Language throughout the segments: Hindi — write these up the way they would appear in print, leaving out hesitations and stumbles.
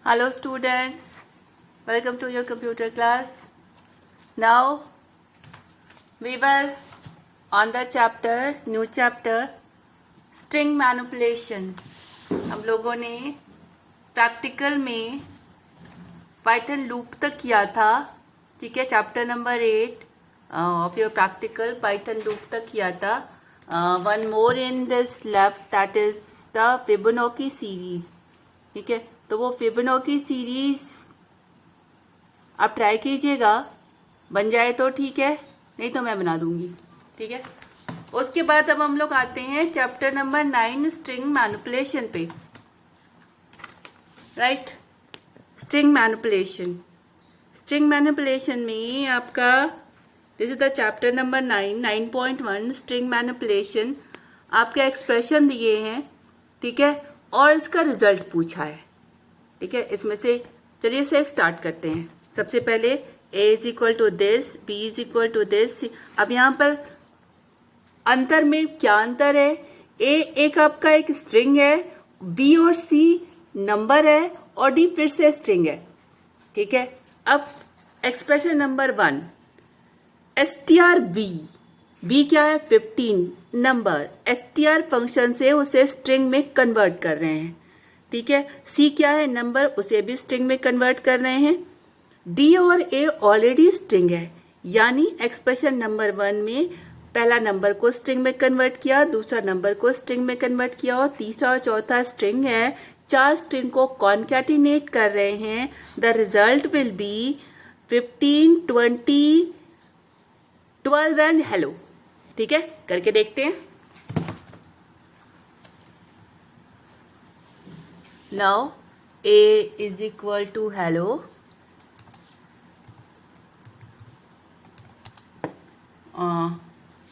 Hello students, welcome to your computer class. Now we were on the new chapter string manipulation. हम लोगों ने प्रैक्टिकल में पाइथन लूप तक किया था, ठीक है. Chapter number 8 of your practical Python loop तक किया था. One more in this left, that is the Fibonacci series, ठीक है. तो वो फिबोनाची सीरीज आप ट्राई कीजिएगा, बन जाए तो ठीक है, नहीं तो मैं बना दूंगी, ठीक है. उसके बाद अब हम लोग आते हैं चैप्टर नंबर 9 स्ट्रिंग मैनिपुलेशन पे, राइट. स्ट्रिंग मैनिपुलेशन में आपका this is the chapter number 9.1 string manipulation. आपके एक्सप्रेशन दिए हैं, ठीक है, और इसका रिजल्ट पूछा है, ठीक है. इसमें से चलिए से स्टार्ट करते हैं. सबसे पहले a is equal to this, b is equal to this. अब यहाँ पर अंतर में क्या अंतर है? a एक आपका एक स्ट्रिंग है, b और c नंबर है और d फिर से स्ट्रिंग है, ठीक है. अब एक्सप्रेशन नंबर 1 str b क्या है? 15 नंबर. str फंक्शन से उसे स्ट्रिंग में कन्वर्ट कर रहे हैं, ठीक है. c क्या है? नंबर, उसे भी स्ट्रिंग में कन्वर्ट कर रहे हैं. d और a ऑलरेडी स्ट्रिंग है, यानी एक्सप्रेशन नंबर 1 में पहला नंबर को स्ट्रिंग में कन्वर्ट किया, दूसरा नंबर को स्ट्रिंग में कन्वर्ट किया और तीसरा और चौथा स्ट्रिंग है. 4 स्ट्रिंग को कॉन्कैटिनेट कर रहे हैं. The result will be 15, 20, 12 and hello, ठीक है. करके देखते हैं. Now a is equal to hello,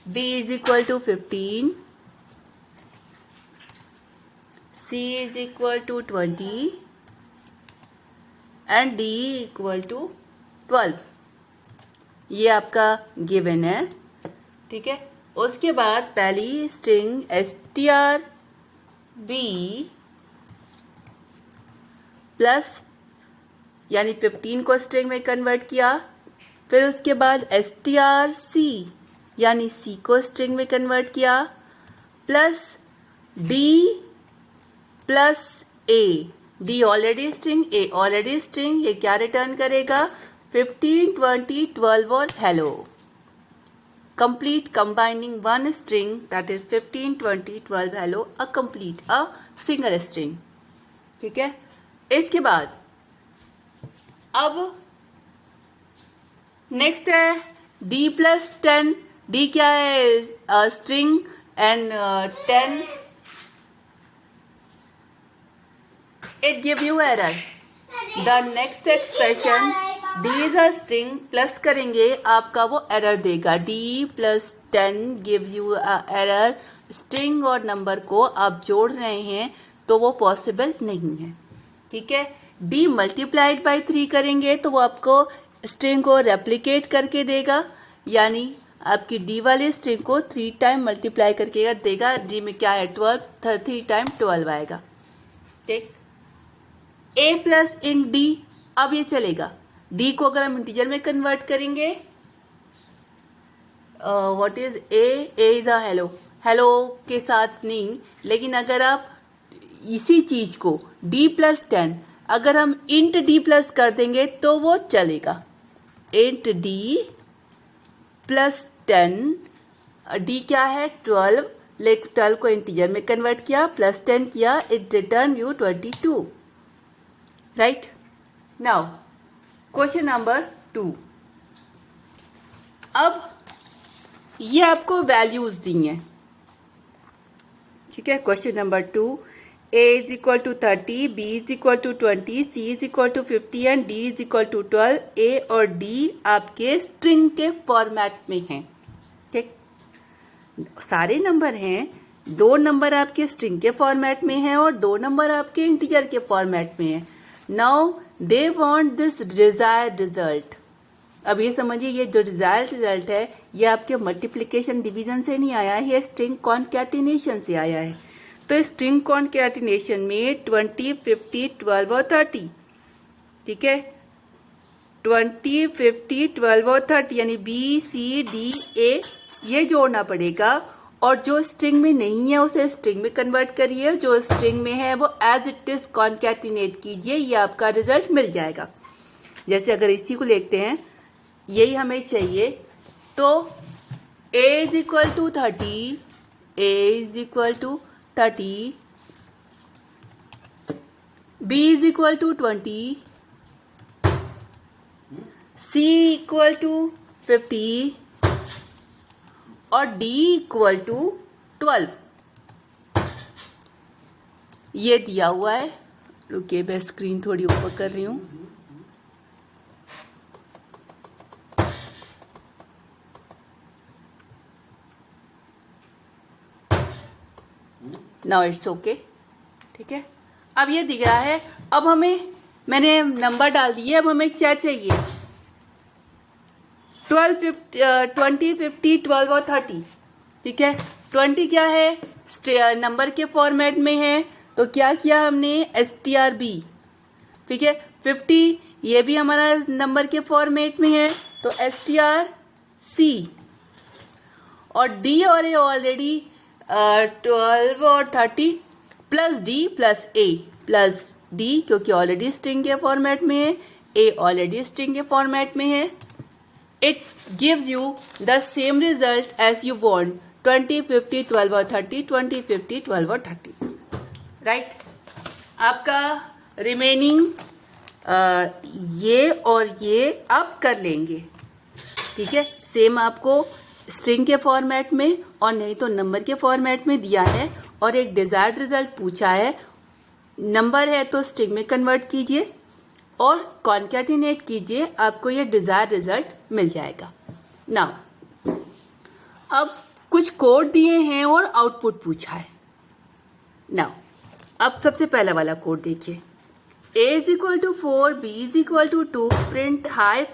b is equal to 15, c is equal to 20 and d equal to 12. ये आपका गिवन है, ठीक है. उसके बाद पहली स्ट्रिंग str b प्लस यानी 15 को स्ट्रिंग में कन्वर्ट किया. फिर उसके बाद str c यानी c को स्ट्रिंग में कन्वर्ट किया, plus d plus a. d already string, a already string. ये क्या रिटर्न करेगा? 15, 20, 12 और hello. Complete combining one string, that is 15, 20, 12 hello, a complete a single string, ठीक है. इसके बाद अब नेक्स्ट है d प्लस 10. d क्या है? String and 10 it give you error. the next expression d is a string plus करेंगे आपका वो एरर देगा. d plus 10 give you a error. String और नंबर को आप जोड़ रहे हैं तो वो पॉसिबल नहीं है, ठीक है. d मल्टीप्लाइड बाई 3 करेंगे तो वो आपको स्ट्रिंग को रेप्लिकेट करके देगा, यानी आपकी d वाली स्ट्रिंग को 3 टाइम मल्टीप्लाई करके देगा. d में क्या है? 12, 3 टाइम 12 आएगा, ठीक. a प्लस इन d, अब ये चलेगा. d को अगर हम इंटीजर में कन्वर्ट करेंगे, what is a is a hello. Hello के साथ नहीं, लेकिन अगर आप इसी चीज को d प्लस 10 अगर हम इंट d प्लस कर देंगे तो वो चलेगा. इंट d प्लस 10, d क्या है? 12, लेकिन 12 को इंटीजर में कन्वर्ट किया, प्लस 10 किया, it return you 22, right. Now question number 2. अब ये आपको वैल्यूज दी हैं, ठीक है. Question number 2, a is equal to 30, b is equal to 20, c is equal to 50 and d is equal to 12. a और d आपके स्ट्रिंग के फॉर्मेट में हैं, ठीक. सारे नंबर हैं, 2 नंबर आपके स्ट्रिंग के फॉर्मेट में हैं और 2 नंबर आपके इंटीजर के फॉर्मेट में हैं. Now they want this desired result. अब ये समझिए, ये जो रिजल्ट है ये आपके मल्टीप्लिकेशन डिवीजन से नहीं आया है, ये स्ट्रिंग कॉन्कैटिनेशन से आया है. तो स्ट्रिंग कॉन्कैटिनेशन में 20, 50, 12 और 30 ठीक है, 20, 50, 12 और 30 यानी BCDA ये जोड़ना पड़ेगा, और जो स्ट्रिंग में नहीं है उसे स्ट्रिंग में कन्वर्ट करिए, जो स्ट्रिंग में है वो एज इट इज कॉन्कैटिनेट कीजिए, ये आपका रिजल्ट मिल जाएगा। जैसे अगर इसी को देखते हैं, यही हमें चाहिए, तो A is equal to 30, A is equal to 30, B is equal to 20, C equal to 50 और D इक्वल टू 12 ये दिया हुआ है। रुकिए, मैं स्क्रीन थोड़ी ऊपर कर रही हूँ। नाउ इट्स ओके, ठीक है। अब ये दिया है, अब मैंने नंबर डाल दिए, अब हमें क्या चाहिए, 20, 50, 12 और 30, ठीक है। 20 क्या है, नंबर के फॉर्मेट में है, तो क्या किया हमने, STRB, ठीक है। 50 ये भी हमारा नंबर के फॉर्मेट में है, तो STRC, और D और A ऑलरेडी 12 और 30 plus D plus A plus D, क्योंकि ऑलरेडी स्ट्रिंग के फॉर्मेट में है, A ऑलरेडी स्ट्रिंग के फॉर्मेट में है। It gives you the same result as you want, 20, 50, 12 और 30, 20, 50, 12 और 30, राइट। आपका रिमेनिंग ये और ये आप कर लेंगे, ठीक है। सेम आपको स्ट्रिंग के फॉर्मेट में और नहीं तो नंबर के फॉर्मेट में दिया है, और एक डिजायर्ड रिजल्ट पूछा है, नंबर है तो स्ट्रिंग में कन्वर्ट कीजिए और कॉन्कैटिनेट कीजिए, आपको ये डिजायर्ड रिजल्ट मिल जाएगा। नाउ अब कुछ कोड दिए हैं और आउटपुट पूछा है। नाउ अब सबसे पहला वाला कोड देखिए, A is equal to 4, B is equal to 2, print hi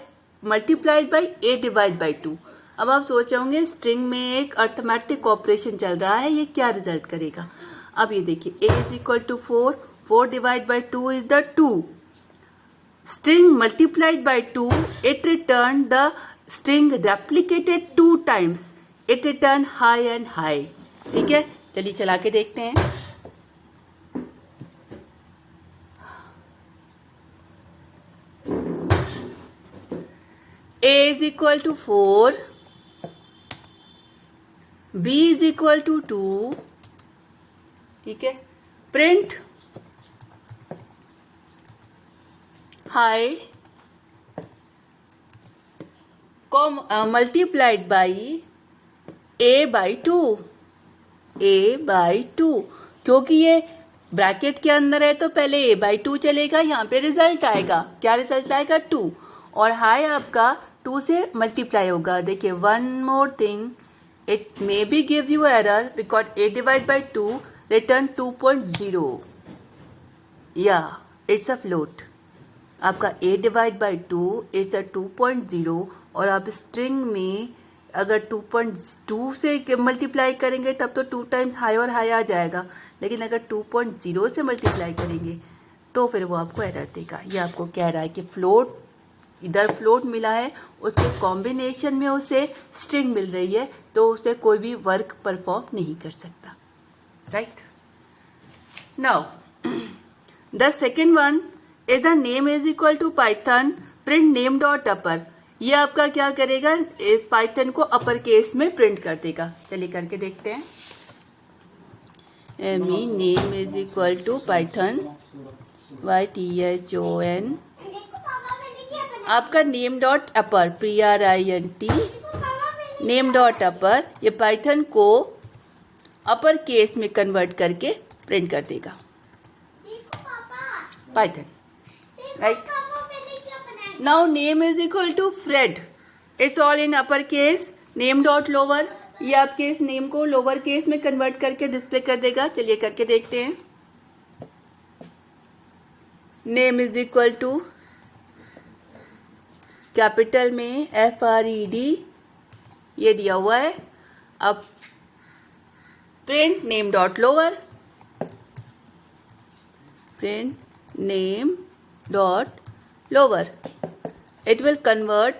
multiplied by A divide by 2। अब आप सोच रहे होंगे स्ट्रिंग में एक अर्थमेटिक ऑपरेशन चल रहा है, ये क्या रिजल्ट करेगा। अब ये देखिए, A is equal to 4, 4 divide by 2 is the 2, string multiplied by 2, it returned the string replicated 2 times, it returned high and high, ठीक है। चलिए चला के देखते हैं। A is equal to 4, B is equal to 2, ठीक है। Print hi multiplied by A by 2, A by 2, क्योंकि ये ब्रैकेट के अंदर है तो पहले A बाई 2 चलेगा, यहाँ पे रिजल्ट आएगा, क्या रिजल्ट आएगा, 2, और हाई आपका 2 से मल्टीप्लाई होगा। देखिए, one more thing, it may be give you error because A divide by 2 return 2.0, या इट्स अ फ्लोट। आपका A divide by 2 it's a 2.0, और आप स्ट्रिंग में अगर 2.2 से मल्टीप्लाई करेंगे तब तो 2 टाइम्स हाई और हाई आ जाएगा, लेकिन अगर 2.0 से मल्टीप्लाई करेंगे तो फिर वो आपको एरर देगा। ये आपको कह रहा है कि फ्लोट, इधर फ्लोट मिला है, उसके कॉम्बिनेशन में उसे स्ट्रिंग मिल रही है, तो उसे कोई भी वर्क परफॉर्म नहीं कर सकता, right. Now the second one is the name is equal to Python print name dot upper. ये आपका क्या करेगा, इस पाइथन को अपर केस में प्रिंट कर देगा। चलिए करके देखते हैं। Amy name is equal to Python YTHON, आपका name dot upper, PRINT name dot upper, ये पाइथन को अपर केस में कन्वर्ट करके प्रिंट कर देगा Python, right. Now name is equal to Fred, it's all in upper case, name dot lower, ये आपके इस नेम को लोअर केस में कन्वर्ट करके डिस्प्ले कर देगा। चलिए करके देखते हैं। Name is equal to capital में FRED ये दिया हुआ है। अब print name dot lower, print name dot lower. It will convert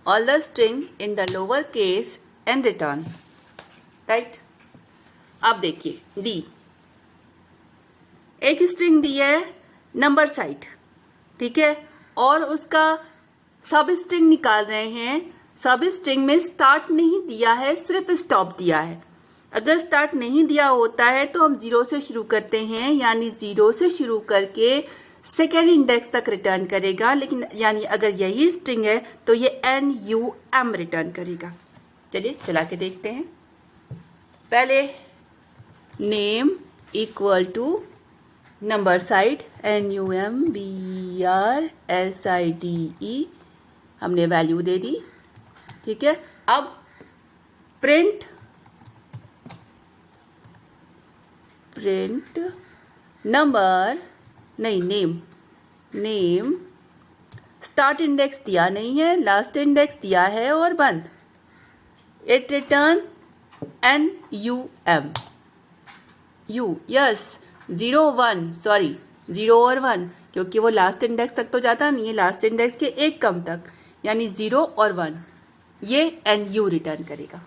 all the string in the lower case and return. Right? अब देखिए D, एक स्ट्रिंग दी है नंबर साइड, ठीक है, और उसका सब स्ट्रिंग निकाल रहे हैं. सब स्ट्रिंग में स्टार्ट नहीं दिया है, सिर्फ स्टॉप दिया है. अगर स्टार्ट नहीं दिया होता है तो हम 0 से शुरू करते हैं, यानी 0 से शुरू करके सेकेंड इंडेक्स तक रिटर्न करेगा. लेकिन यानी अगर यही स्ट्रिंग है तो ये NUM रिटर्न करेगा. चलिए चला के देखते हैं. पहले name equal to number side NUMBRSIDE हमने वैल्यू दे दी, ठीक है. अब प्रिंट नंबर नहीं, नेम स्टार्ट इंडेक्स दिया नहीं है, लास्ट इंडेक्स दिया है और बंद. It return NUM yes 0 1, sorry 0 और 1, क्योंकि वो लास्ट इंडेक्स तक तो जाता नहीं है, लास्ट इंडेक्स के एक कम तक, यानी 0 और 1, ये NU रिटर्न करेगा,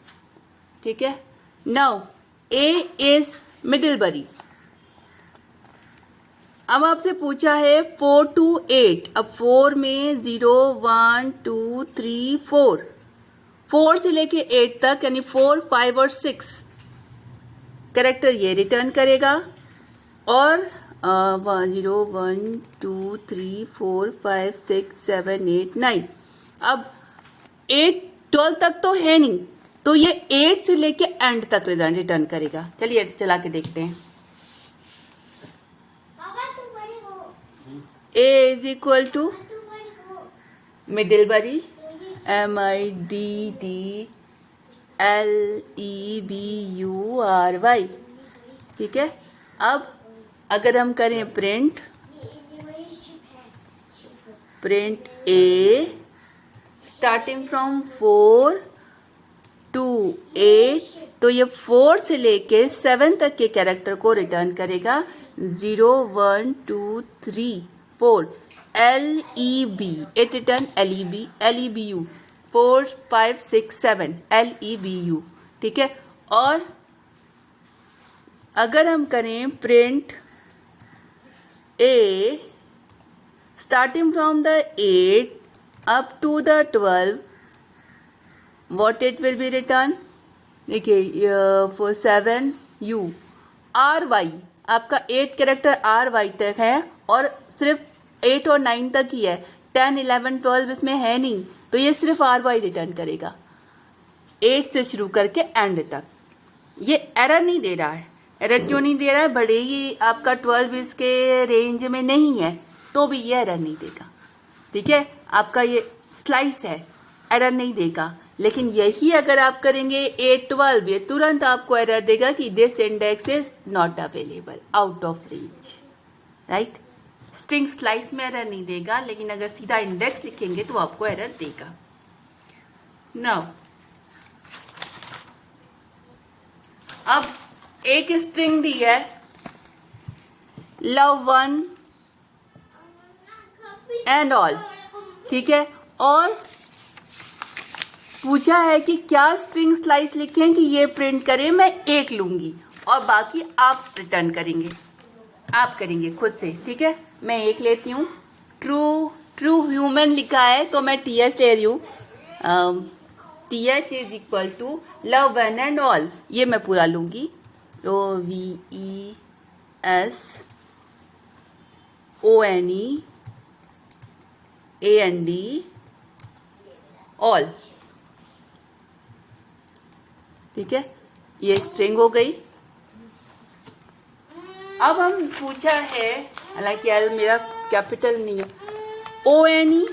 ठीक है. Now A is Middlebury. अब आपसे पूछा है 4 to 8. अब 4 में 0 1 2 3 4, 4 से लेके 8 तक, यानी 4 5 और 6 कैरेक्टर ये रिटर्न करेगा. और 0 1 2 3 4 5 6 7 8 9. अब 8 12 तक तो है नहीं, तो ये 8 से लेके एंड तक रिजल्ट रिटर्न करेगा. चलिए चला के देखते हैं. A is equal to Middlebury MIDDLEBURY, ठीक है. अब अगर हम करें print A starting from 4 to 8, तो ये 4 से लेके 7 तक के कैरेक्टर को रिटर्न करेगा. 0 1 2 3 4 LEB, it return LEBU 4 5 6 7 LEBU, ठीक है. और अगर हम करें print A starting from the 8 up to the 12, what it will be return, देखिए for 7 U RY, आपका 8 कैरेक्टर RY तक है और सिर्फ 8 और 9 तक ही है, 10 11 12 इसमें है नहीं, तो ये सिर्फ RY रिटर्न करेगा 8 से शुरू करके एंड तक. ये एरर नहीं दे रहा है. एरर क्यों नहीं दे रहा है? बड़े ही आपका 12 इसके रेंज में नहीं है तो भी ये एरर नहीं देगा, ठीक है. आपका ये स्लाइस है, एरर नहीं देगा. लेकिन यही अगर आप करेंगे 8 12, ये तुरंत आपको एरर देगा कि this index is not available, out of range, right. String slice में एरर नहीं देगा, लेकिन अगर सीधा इंडेक्स लिखेंगे तो आपको एरर देगा. नाउ अब एक स्ट्रिंग दी है लव वन एंड ऑल, ठीक है, और पूछा है कि क्या स्ट्रिंग स्लाइस लिखें कि ये प्रिंट करें. मैं एक लूंगी और बाकी आप रिटर्न करेंगे, आप करेंगे खुद से, ठीक है. मैं एक लेती हूँ. ट्रू ह्यूमन लिखा है तो मैं TH ले रही हूँ. TH is equal to love one and all, ये मैं पूरा लूंगी. तो VESONEAND ऑल, ठीक है. ये स्ट्रिंग हो गई. अब हम पूछा है, हालांकि यार मेरा कैपिटल नहीं है, ONE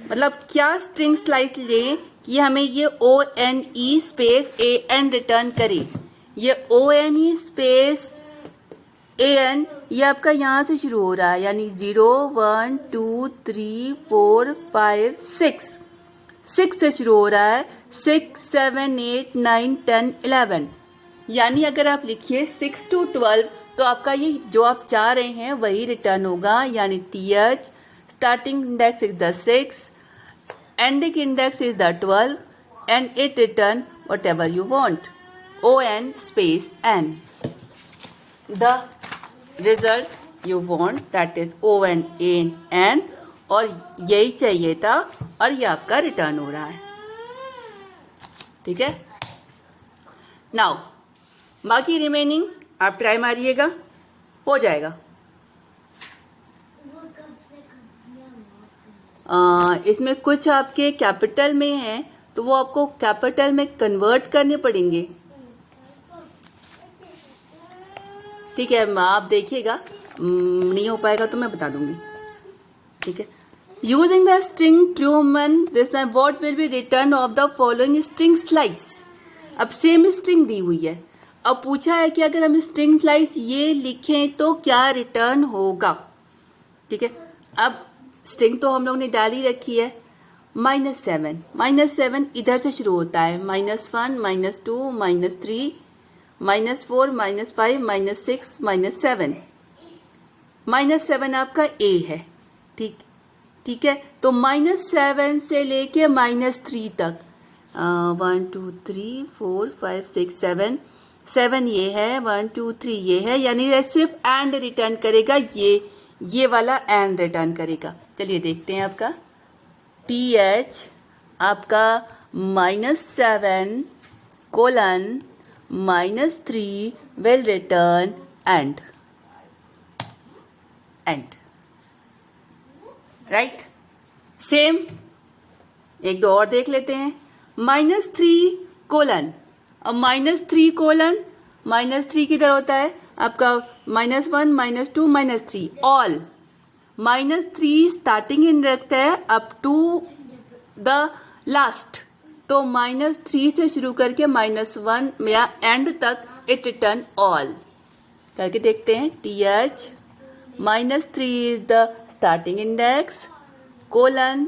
मतलब क्या स्ट्रिंग स्लाइस लें कि हमें ये ONE स्पेस AN रिटर्न करे. ये ONE स्पेस AN ये आपका यहाँ से शुरू हो रहा है, यानी 0 1 2 3 4 5 6 से शुरू हो रहा है. 6 7 8 9 10 11, यानी अगर आप लिखिए 6 to 12 तो आपका ये जो आप चाह रहे हैं वही रिटर्न होगा, यानी TH starting index is the 6, ending index is the 12, and it return whatever you want. On space n. The result you want, that is on in n, और यही चाहिए था और ये आपका रिटर्न हो रहा है. ठीक है. नाउ बाकी रिमेनिंग आप ट्राई मारिएगा, हो जाएगा. इसमें कुछ आपके कैपिटल में हैं तो वो आपको कैपिटल में कन्वर्ट करने पड़ेंगे. ठीक है, आप देखिएगा, नहीं हो पाएगा तो मैं बता दूंगी. ठीक है. Using the string Truman this what will be return of the following string slice. अब सेम स्ट्रिंग दी हुई है, अब पूछा है कि अगर हम स्ट्रिंग स्लाइस ये लिखें तो क्या रिटर्न होगा. ठीक है. अब स्ट्रिंग तो हम लोग ने डाल ही रखी है. -7, -7 इधर से शुरू होता है. -1, -2, -3, -4, -5, -6, -7. -7 आपका A है. ठीक है. तो -7 से लेके -3 तक 1 2 3 4 5 6 7 7 ये है, 1 2 3 ये है, यानी ये सिर्फ एंड रिटर्न करेगा. ये वाला एंड रिटर्न करेगा. चलिए देखते हैं आपका TH आपका -7 colon -3 will return and. Right. Same एक दो और देख लेते हैं. -3 कोलन, अब -3 कोलन -3 किधर होता है आपका, -1 -2 -3 ऑल. -3 स्टार्टिंग इंडेक्स है अप टू द लास्ट, तो -3 से शुरू करके -1 या एंड तक इट रिटर्न ऑल. करके देखते हैं. TH -3 is the starting index colon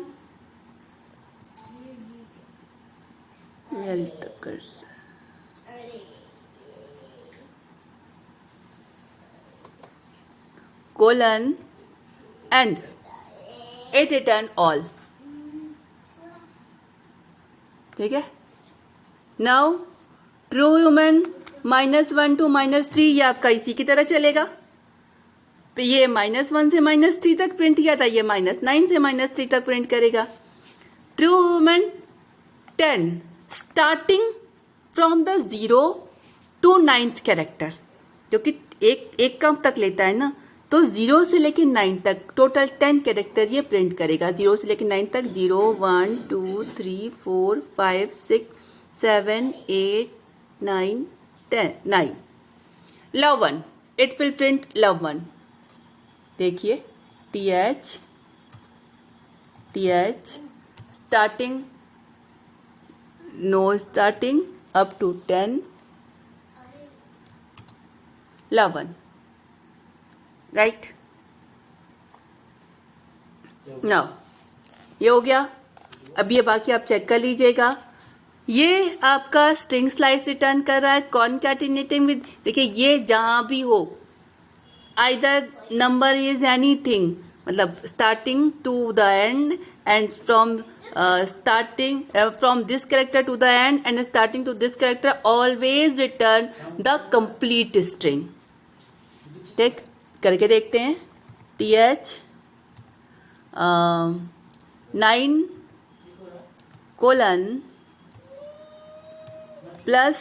colon and it return all. ठीक है. नाउ ट्रू ह्यूमन -1 to -3 ये आपका इसी की तरह चलेगा. ये -1 से -3 तक प्रिंट किया था, ये -9 से -3 तक प्रिंट करेगा. True human 10 starting from the 0 to 9th character, क्योंकि एक कम तक लेता है ना, तो 0 से लेके 9 तक टोटल 10 कैरेक्टर ये प्रिंट करेगा. 0 से लेके 9 तक 0 1 2 3 4 5 6 7 8 9 10 9. Love 1 it will print love 1. देखिए TH starting no starting up to 10 love 1. Right. Now ये हो गया. अब ये बाकी आप चेक कर लीजिएगा. ये आपका स्ट्रिंग स्लाइस रिटर्न कर रहा है कॉनकैटिनेटिंग विद. देखिए ये जहां भी हो, आइदर नंबर इज एनीथिंग, मतलब starting to the end end from starting from this character to the end and starting to this character, always return the complete string. ठीक, करके देखते हैं. TH 9 colon plus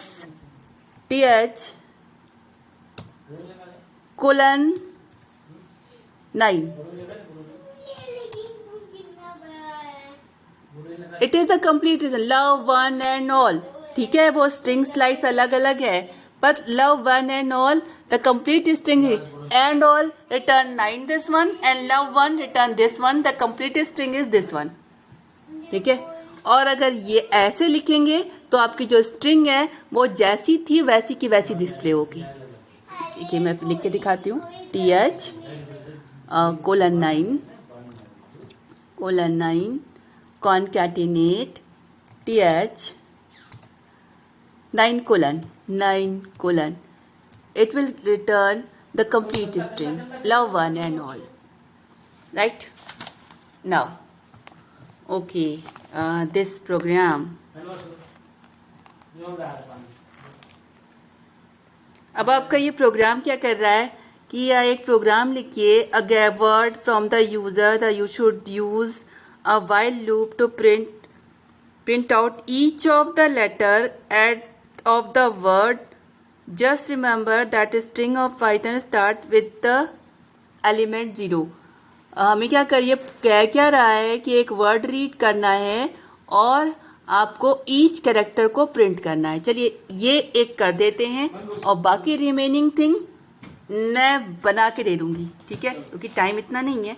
TH colon 9. It is the complete region. Love 1 and all. ठीक है, वो स्ट्रिंग स्लाइस अलग अलग है, but love 1 and all the complete string है. and all return 9 this one and love 1 return this one. the complete string is this one. ठीक है. और अगर ये ऐसे लिखेंगे तो आपकी जो स्ट्रिंग है वो जैसी थी वैसी की वैसी डिस्प्ले होगी. देखिए मैं लिख के दिखाती हूँ. TH colon 9 concatenate TH 9 colon. It will return the complete string love 1 and all. Right. now. Okay, this program. अब आपका ये प्रोग्राम क्या कर रहा है कि यह एक प्रोग्राम लिखिए a word from the user the you should use a while loop to print out each of the letter of the word. Just remember that string of Python start with the element 0. हमें क्या करिए कह क्या रहा है कि एक वर्ड रीड करना है और आपको ईच कैरेक्टर को प्रिंट करना है. चलिए ये एक कर देते हैं और बाकी रिमेनिंग थिंग मैं बना के दे दूंगी. ठीक है, क्योंकि टाइम इतना नहीं है.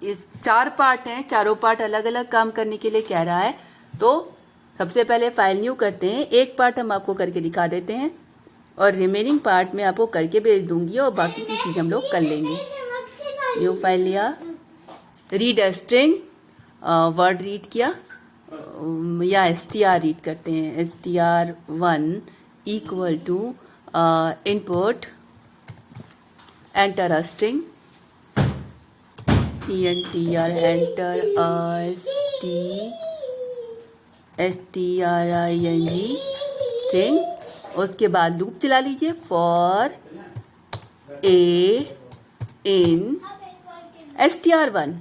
इस 4 पार्ट हैं, चारों पार्ट अलग अलग काम करने के लिए कह रहा है. तो सबसे पहले फाइल न्यू करते हैं. एक पार्ट हम आपको करके दिखा देते हैं और रिमेनिंग पार्ट मैं आपको करके भेज दूंगी और बाकी की चीज़ हम लोग कर लेंगे. न्यू फाइल लिया, read a string, word read किया या str रीड करते हैं. str1 equal to input enter a string entr enter string string. उसके बाद लूप चला लीजिए फॉर a in str1.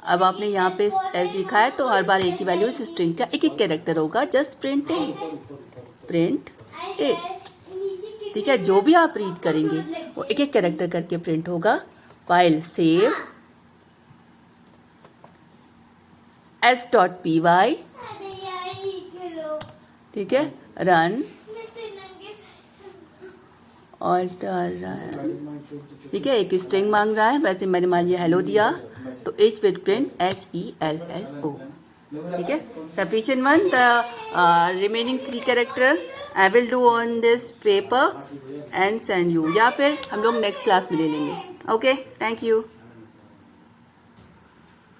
अब आपने यहाँ पे एस लिखा है तो हर बार एक ही वैल्यू इस स्ट्रिंग का एक एक कैरेक्टर होगा. जस्ट प्रिंट ए. ठीक है, जो भी आप रीड करेंगे वो एक एक कैरेक्टर करके प्रिंट होगा. File save s.py. ठीक है, रन ठीक है. एक स्ट्रिंग मांग रहा है, वैसे मैंने मान लिया हेलो दिया तो H will print HELLO. ठीक है. Sufficient one. The remaining 3 character I will do on this paper and send you. या फिर हम लोग नेक्स्ट क्लास में ले लेंगे. Okay, thank you.